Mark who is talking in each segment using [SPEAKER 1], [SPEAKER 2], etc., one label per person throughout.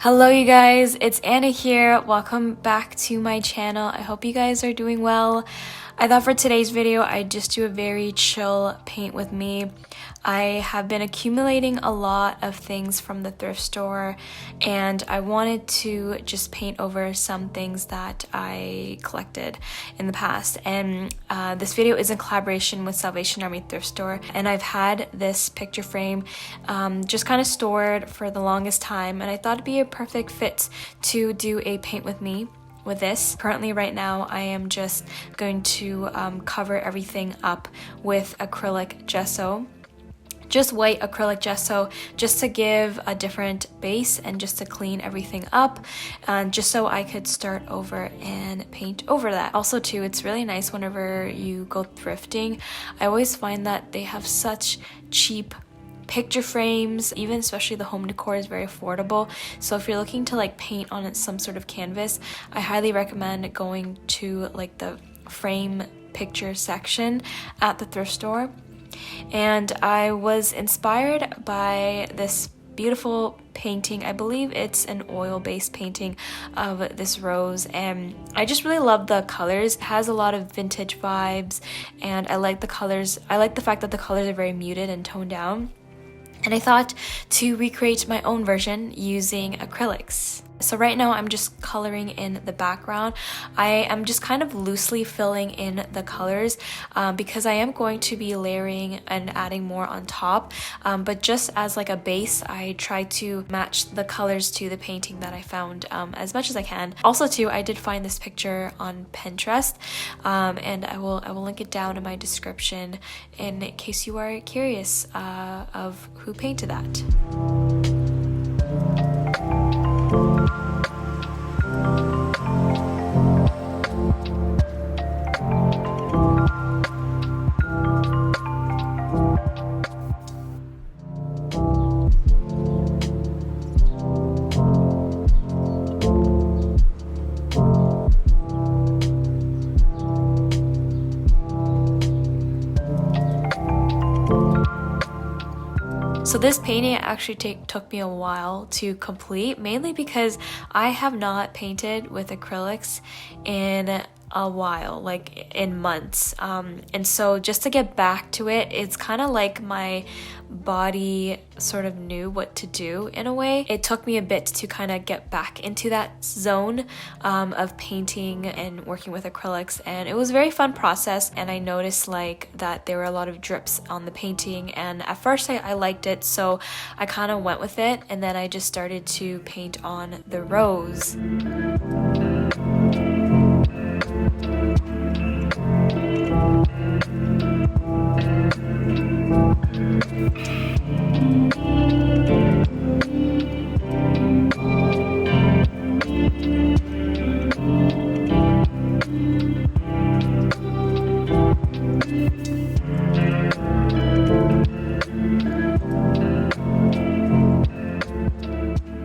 [SPEAKER 1] Hello you guys, it's Anna here. Welcome back to my channel. I hope you guys are doing well. I thought for today's video I'd just do a very chill paint with me. I have been accumulating a lot of things from the thrift store and I wanted to just paint over some things that I collected in the past. And this video is in collaboration with Salvation Army Thrift Store, and I've had this picture frame just kind of stored for the longest time, and I thought it'd be a perfect fit to do a paint with me with this. Currently right now I am just going to cover everything up with acrylic gesso. Just white acrylic gesso, just to give a different base and just to clean everything up, just so I could start over and paint over that. Also too, it's really nice whenever you go thrifting. I always find that they have such cheap picture frames, even especially the home decor is very affordable. So if you're looking to like paint on some sort of canvas, I highly recommend going to like the frame picture section at the thrift store. And I was inspired by this beautiful painting. I believe it's an oil-based painting of this rose, and I just really love the colors. It has a lot of vintage vibes, and I like the colors. I like the fact that the colors are very muted and toned down. And I thought to recreate my own version using acrylics. So right now I'm just coloring in the background. I am just kind of loosely filling in the colors because I am going to be layering and adding more on top. But just as like a base, I try to match the colors to the painting that I found as much as I can. Also too, I did find this picture on Pinterest, and I will link it down in my description in case you are curious of who painted that. So this painting actually took me a while to complete, mainly because I have not painted with acrylics in a while, like in months, and so just to get back to it, it's kind of like my body sort of knew what to do in a way. It took me a bit to kind of get back into that zone of painting and working with acrylics, and it was a very fun process. And I noticed like that there were a lot of drips on the painting, and at first I liked it, so I kind of went with it, and then I just started to paint on the rose.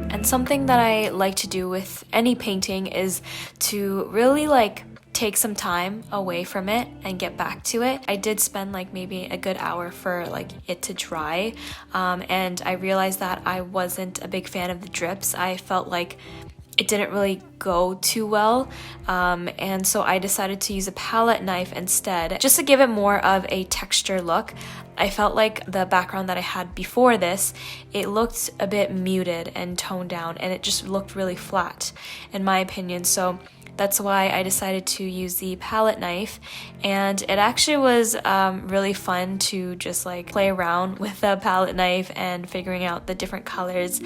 [SPEAKER 1] And something that I like to do with any painting is to really like take some time away from it and get back to it. I did spend like maybe a good hour for like it to dry, and I realized that I wasn't a big fan of the drips. I felt like it didn't really go too well, and so I decided to use a palette knife instead, just to give it more of a texture look. I felt like the background that I had before this, it looked a bit muted and toned down, and it just looked really flat in my opinion. So that's why I decided to use the palette knife, and it actually was really fun to just like play around with the palette knife and figuring out the different colors.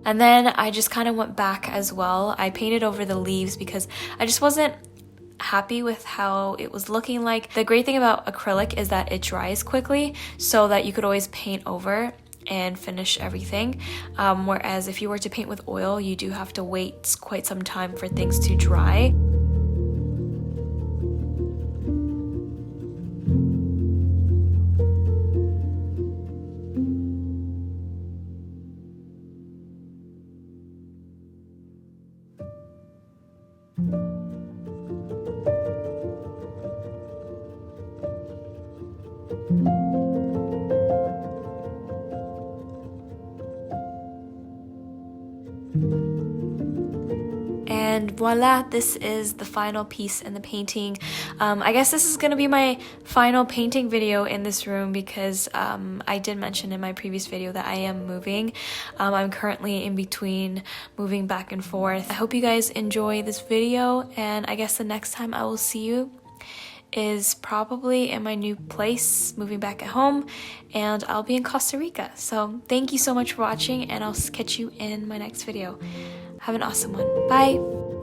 [SPEAKER 1] And then I just kind of went back as well. I painted over the leaves because I just wasn't happy with how it was looking like. The great thing about acrylic is that it dries quickly, so that you could always paint over and finish everything. Whereas if you were to paint with oil, you do have to wait quite some time for things to dry. And voila, this is the final piece in the painting. I guess this is going to be my final painting video in this room because I did mention in my previous video that I am moving. I'm currently in between moving back and forth. I hope you guys enjoy this video, and I guess the next time I will see you is probably in my new place, moving back at home, and I'll be in Costa Rica. So thank you so much for watching, and I'll catch you in my next video. Have an awesome one. Bye!